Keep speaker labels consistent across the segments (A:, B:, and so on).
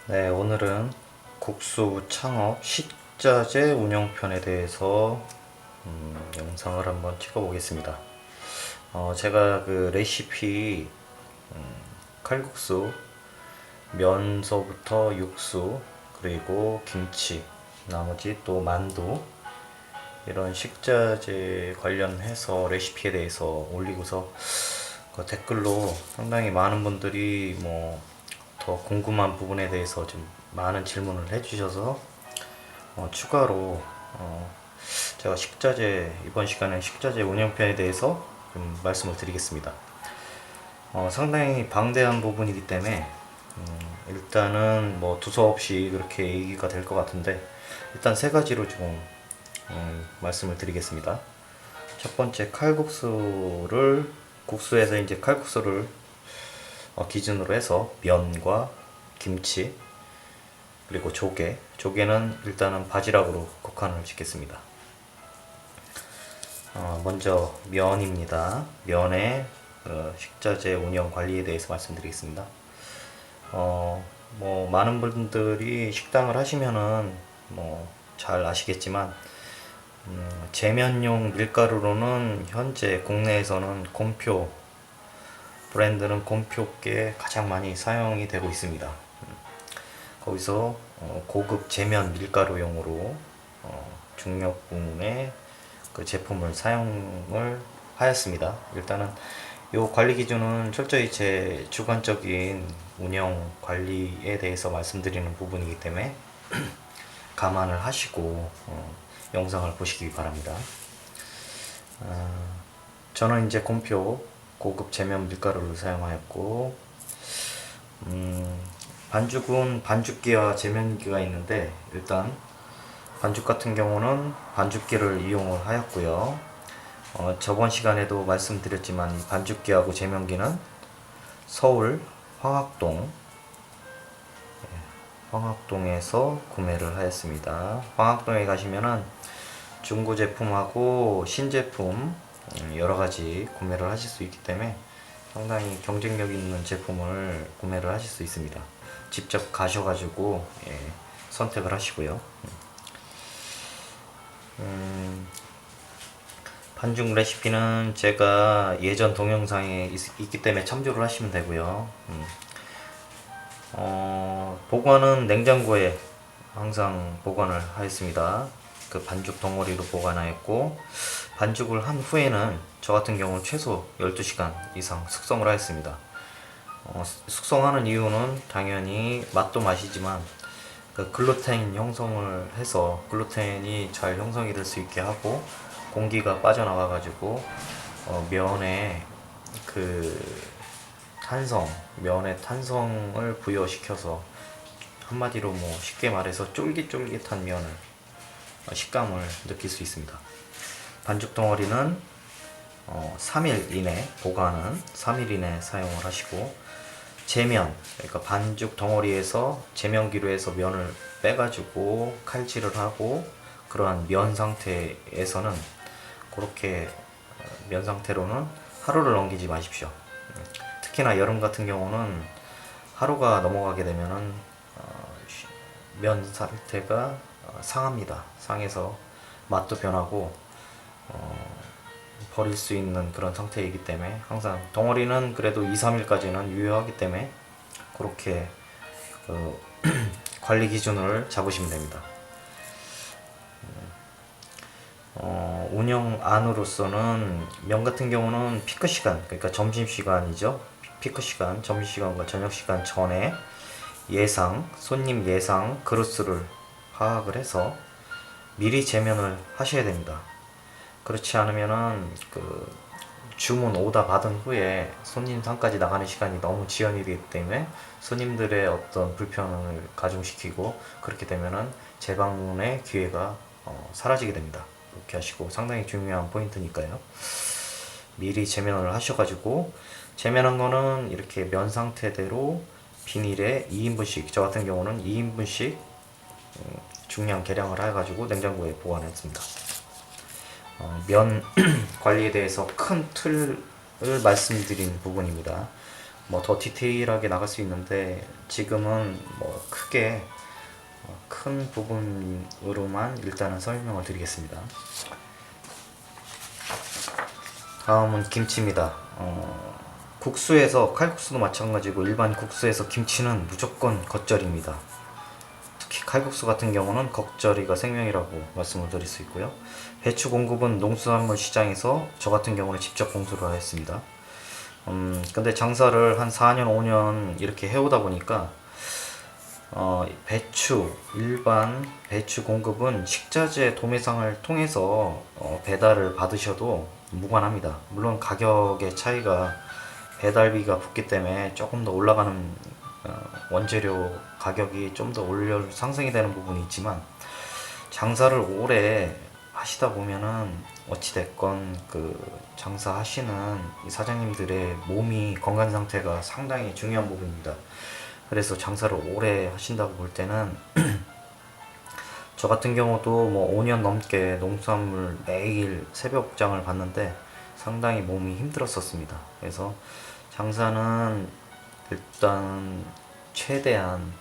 A: 네, 오늘은 국수 창업 식자재 운영편에 대해서 영상을 한번 찍어 보겠습니다. 제가 그 레시피 칼국수, 면서부터 육수, 그리고 김치, 나머지 또 만두 이런 식자재 관련해서 레시피에 대해서 올리고서 그 댓글로 상당히 많은 분들이 뭐 더 궁금한 부분에 대해서 좀 많은 질문을 해주셔서 추가로 제가 이번 시간에 식자재 운영편에 대해서 좀 말씀을 드리겠습니다. 상당히 방대한 부분이기 때문에 일단은 뭐 두서없이 그렇게 얘기가 될 것 같은데 일단 세 가지로 조금 말씀을 드리겠습니다. 첫 번째 국수에서 이제 칼국수를 기준으로 해서 면과 김치 그리고 조개는 일단은 바지락으로 국한을 짓겠습니다. 먼저 면입니다. 면의 식자재 운영 관리에 대해서 말씀드리겠습니다. 뭐 많은 분들이 식당을 하시면은 뭐 잘 아시겠지만 제면용 밀가루로는 현재 국내에서는 브랜드는 곰표께 가장 많이 사용이 되고 있습니다. 거기서 고급 제면 밀가루용으로 중력분의 그 제품을 사용을 하였습니다. 일단은 이 관리 기준은 철저히 제 주관적인 운영 관리에 대해서 말씀드리는 부분이기 때문에 감안을 하시고 영상을 보시기 바랍니다. 저는 이제 곰표 고급 제면 밀가루를 사용하였고 반죽은 반죽기와 제면기가 있는데 일단 반죽 같은 경우는 반죽기를 이용을 하였고요. 저번 시간에도 말씀드렸지만 이 반죽기하고 제면기는 서울 황학동에서 구매를 하였습니다. 황학동에 가시면은 중고 제품하고 신제품 여러 가지 구매를 하실 수 있기 때문에 상당히 경쟁력 있는 제품을 구매를 하실 수 있습니다. 직접 가셔가지고 선택을 하시고요. 반죽 레시피는 제가 예전 동영상에 있기 때문에 참조를 하시면 되고요. 보관은 냉장고에 항상 보관을 하였습니다. 그 반죽 덩어리로 보관하였고 반죽을 한 후에는 저 같은 경우는 최소 12시간 이상 숙성을 하였습니다. 숙성하는 이유는 당연히 맛도 맛이지만 그 글루텐 형성을 해서 글루텐이 잘 형성이 될 수 있게 하고 공기가 빠져나가 가지고 면에 그 면의 탄성을 부여시켜서 한마디로 뭐 쉽게 말해서 쫄깃쫄깃한 면을 식감을 느낄 수 있습니다. 반죽 덩어리는 3일 이내 보관은 3일 이내 사용을 하시고 그러니까 반죽 덩어리에서 제면기로 해서 면을 빼가지고 칼질을 하고 그러한 면 상태에서는 그렇게 면 상태로는 하루를 넘기지 마십시오. 특히나 여름 같은 경우는 하루가 넘어가게 되면은 면 상태가 상합니다. 상해서 맛도 변하고 버릴 수 있는 그런 상태이기 때문에 항상 덩어리는 그래도 2, 3일까지는 유효하기 때문에 그렇게 그 관리 기준을 잡으시면 됩니다. 운영 안으로서는 면 같은 경우는 피크 시간, 그러니까 점심 시간이죠. 피크 시간, 점심 시간과 저녁 시간 전에 손님 예상 그릇수를 파악을 해서 미리 제면을 하셔야 됩니다. 그렇지 않으면은 그 주문 오다 받은 후에 손님 상까지 나가는 시간이 너무 지연이 되기 때문에 손님들의 어떤 불편을 가중시키고 그렇게 되면은 재방문의 기회가 사라지게 됩니다. 이렇게 하시고 상당히 중요한 포인트니까요. 미리 제면을 하셔가지고 제면한 거는 이렇게 면 상태대로 비닐에 2인분씩 저 같은 경우는 2인분씩 중량 계량을 해가지고 냉장고에 보관했습니다. 면 관리에 대해서 큰 틀을 말씀드린 부분입니다. 뭐 더 디테일하게 나갈 수 있는데 지금은 뭐 크게 큰 부분으로만 일단은 설명을 드리겠습니다. 다음은 김치입니다. 국수에서 칼국수도 마찬가지고 일반 국수에서 김치는 무조건 겉절입니다. 특히 칼국수 같은 경우는 겉절이가 생명이라고 말씀을 드릴 수 있고요. 배추 공급은 농수산물 시장에서 저 같은 경우는 직접 공수를 하였습니다. 근데 장사를 한 4년, 5년 이렇게 해오다 보니까 일반 배추 공급은 식자재 도매상을 통해서 배달을 받으셔도 무관합니다. 물론 가격의 차이가 배달비가 붙기 때문에 조금 더 올라가는 원재료 가격이 좀 더 상승이 되는 부분이 있지만 장사를 오래 하시다 보면은 어찌됐건 그 장사하시는 이 사장님들의 몸이 건강 상태가 상당히 중요한 부분입니다. 그래서 장사를 오래 하신다고 볼 때는 저 같은 경우도 뭐 5년 넘게 농수산물 매일 새벽장을 봤는데 상당히 몸이 힘들었었습니다. 그래서 장사는 일단 최대한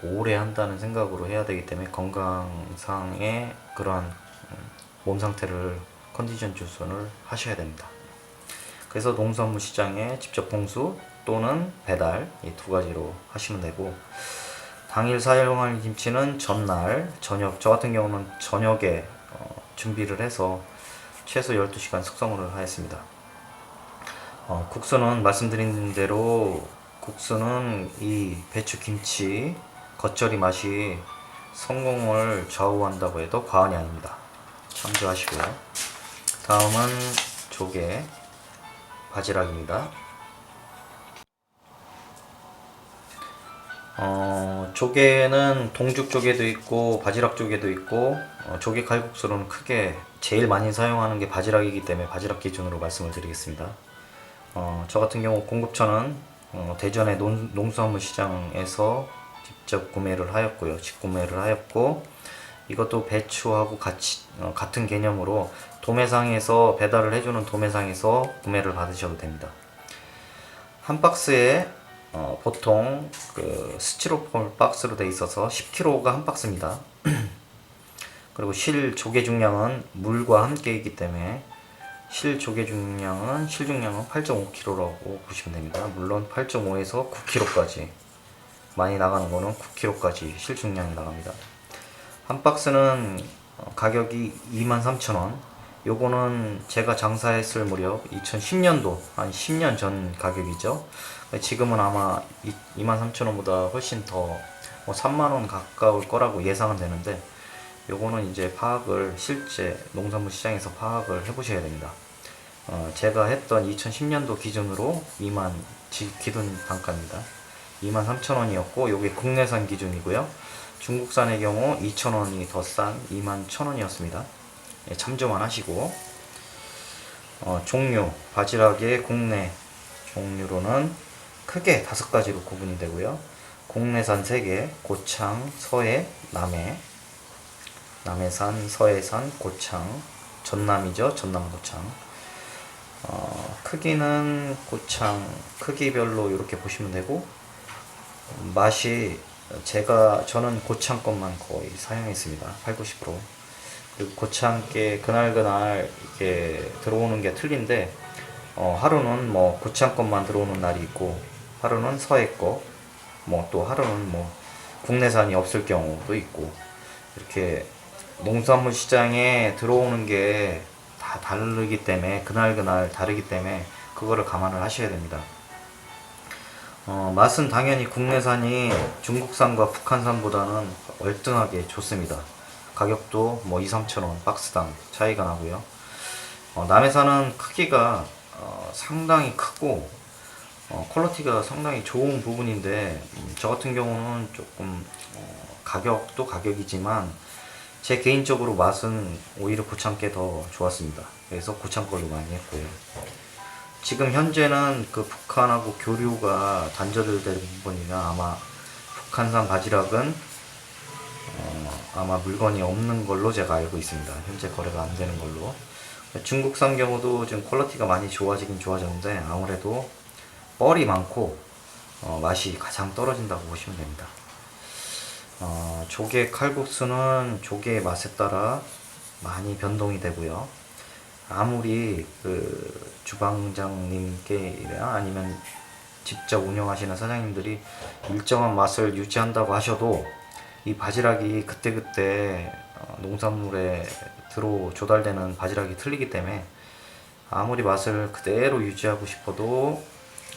A: 오래 한다는 생각으로 해야 되기 때문에 건강상의 그러한 몸 상태를 컨디션 조절을 하셔야 됩니다. 그래서 농수산물 시장에 직접 공수 또는 배달 이 두 가지로 하시면 되고, 당일 사용할 김치는 전날 저녁, 저 같은 경우는 저녁에 준비를 해서 최소 12시간 숙성을 하였습니다. 국수는 말씀드린 대로 국수는 이 배추 김치 겉절이 맛이 성공을 좌우한다고 해도 과언이 아닙니다. 참조하시고요. 다음은 조개 바지락입니다. 조개는 동죽 조개도 있고 바지락 조개도 있고, 조개 칼국수로는 크게 제일 많이 사용하는 게 바지락이기 때문에 바지락 기준으로 말씀을 드리겠습니다. 저 같은 경우 공급처는 대전의 농수산물 시장에서 직접 구매를 하였고요. 직구매를 하였고, 이것도 배추하고 같은 개념으로 도매상에서 배달을 해주는 도매상에서 구매를 받으셔도 됩니다. 한 박스에 보통 그 스티로폼 박스로 되어 있어서 10kg가 한 박스입니다. 그리고 실 조개 중량은 물과 함께이기 때문에 실중량은 8.5kg라고 보시면 됩니다. 물론 8.5에서 9kg까지 많이 나가는 거는 9kg까지 실중량이 나갑니다. 한 박스는 가격이 23,000원. 요거는 제가 장사했을 무렵 2010년도 한 10년 전 가격이죠. 지금은 아마 23,000원보다 훨씬 더 3만원 가까울 거라고 예상은 되는데, 요거는 이제 파악을 실제 농산물 시장에서 파악을 해 보셔야 됩니다. 제가 했던 2010년도 기준으로 기준 단가입니다. 23,000원이었고 요게 국내산 기준이고요. 중국산의 경우 2,000원이 더 싼 21,000원이었습니다. 예, 참조만 하시고, 종류 바지락의 국내 종류로는 크게 5가지로 구분이 되고요. 국내산 3개, 고창, 서해, 남해산, 서해산, 고창, 전남이죠. 전남 고창. 크기는 고창 크기별로 이렇게 보시면 되고, 맛이 저는 고창 것만 거의 사용했습니다. 8-90%. 그리고 고창께 그날 이렇게 들어오는 게 틀린데, 하루는 뭐 고창 것만 들어오는 날이 있고, 하루는 서해 거, 또 하루는 국내산이 없을 경우도 있고, 이렇게 농산물 시장에 들어오는 게 다 다르기 때문에 그날 다르기 때문에 그거를 감안을 하셔야 됩니다. 맛은 당연히 국내산이 중국산과 북한산보다는 월등하게 좋습니다. 가격도 2-3천원 박스당 차이가 나고요. 남해산은 크기가 상당히 크고 퀄리티가 상당히 좋은 부분인데, 저 같은 경우는 조금 가격도 가격이지만 제 개인적으로 맛은 오히려 고창께 더 좋았습니다. 그래서 고창 걸로 많이 했고요. 지금 현재는 그 북한하고 교류가 단절된 부분이나 아마 북한산 바지락은 아마 물건이 없는 걸로 제가 알고 있습니다. 현재 거래가 안 되는 걸로. 중국산 경우도 지금 퀄리티가 많이 좋아지긴 좋아졌는데, 아무래도 뻘이 많고 맛이 가장 떨어진다고 보시면 됩니다. 조개 칼국수는 조개의 맛에 따라 많이 변동이 되고요. 아무리 그 주방장님께나 아니면 직접 운영하시는 사장님들이 일정한 맛을 유지한다고 하셔도 이 바지락이 그때그때 농산물에 조달되는 바지락이 틀리기 때문에 아무리 맛을 그대로 유지하고 싶어도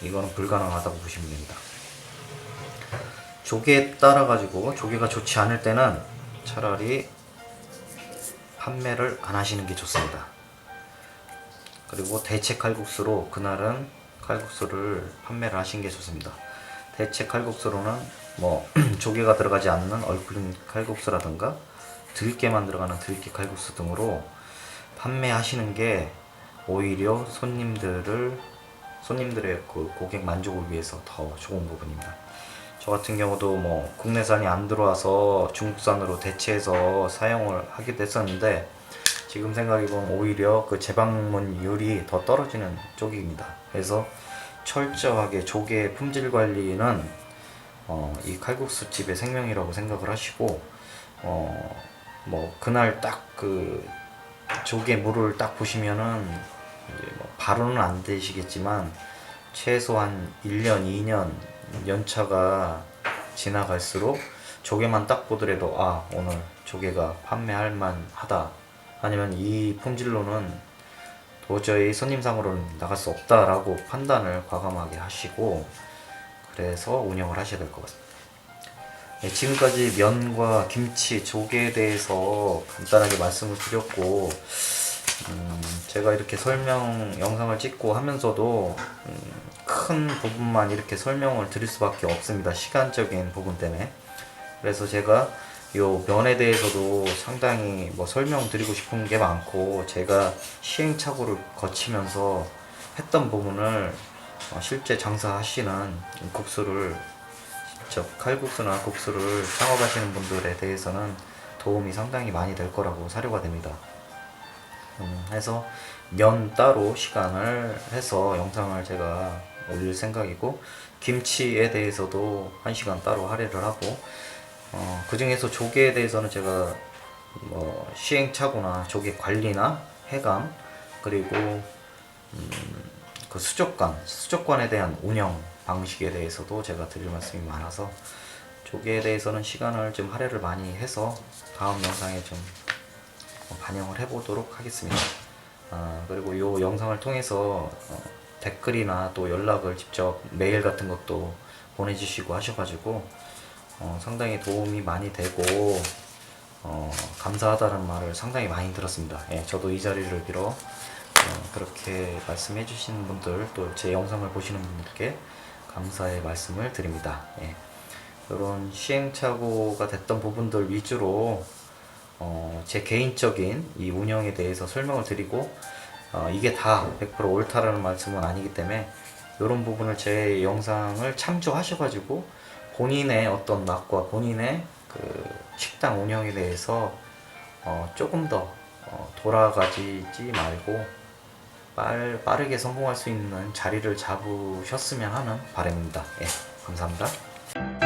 A: 이거는 불가능하다고 보시면 됩니다. 조개에 따라 가지고 조개가 좋지 않을 때는 차라리 판매를 안 하시는 게 좋습니다. 그리고 대체 칼국수로 그날은 칼국수를 판매를 하시는 게 좋습니다. 대체 칼국수로는 뭐 조개가 들어가지 않는 얼큰 칼국수라든가 들깨만 들어가는 들깨 칼국수 등으로 판매하시는 게 오히려 손님들의 그 고객 만족을 위해서 더 좋은 부분입니다. 저 같은 경우도 뭐 국내산이 안 들어와서 중국산으로 대체해서 사용을 하게 됐었는데 지금 생각해보면 오히려 그 재방문율이 더 떨어지는 쪽입니다. 그래서 철저하게 조개 품질 관리는 이 칼국수 집의 생명이라고 생각을 하시고 뭐 그날 딱 그 조개 물을 딱 보시면은 이제 뭐 바로는 안 되시겠지만 최소한 1년, 2년 연차가 지나갈수록 조개만 딱 보더라도 오늘 조개가 판매할 만하다, 아니면 이 품질로는 도저히 손님상으로는 나갈 수 없다라고 판단을 과감하게 하시고 그래서 운영을 하셔야 될 것 같습니다. 네, 지금까지 면과 김치, 조개에 대해서 간단하게 말씀을 드렸고 제가 이렇게 설명 영상을 찍고 하면서도 큰 부분만 이렇게 설명을 드릴 수밖에 없습니다. 시간적인 부분 때문에. 그래서 제가 요 면에 대해서도 상당히 뭐 설명드리고 싶은 게 많고 제가 시행착오를 거치면서 했던 부분을 실제 장사하시는 국수를 직접 칼국수나 국수를 창업하시는 분들에 대해서는 도움이 상당히 많이 될 거라고 사료가 됩니다. 해서 면 따로 시간을 해서 영상을 제가 올릴 생각이고 김치에 대해서도 1시간 따로 할애를 하고 그 중에서 조개에 대해서는 제가 뭐 시행착오나 조개 관리나 해감 그리고 그 수족관에 대한 운영 방식에 대해서도 제가 드릴 말씀이 많아서 조개에 대해서는 시간을 좀 할애를 많이 해서 다음 영상에 좀 반영을 해보도록 하겠습니다. 그리고 이 영상을 통해서 댓글이나 또 연락을 직접 메일 같은 것도 보내주시고 하셔가지고 상당히 도움이 많이 되고 감사하다는 말을 상당히 많이 들었습니다. 예, 저도 이 자리를 빌어 그렇게 말씀해 주시는 분들 또 제 영상을 보시는 분들께 감사의 말씀을 드립니다. 예, 이런 시행착오가 됐던 부분들 위주로 제 개인적인 이 운영에 대해서 설명을 드리고 이게 다 100% 옳다라는 말씀은 아니기 때문에 이런 부분을 제 영상을 참조하셔가지고 본인의 어떤 맛과 본인의 그 식당 운영에 대해서 조금 더 돌아가지 말고 빠르게 성공할 수 있는 자리를 잡으셨으면 하는 바람입니다. 예, 감사합니다.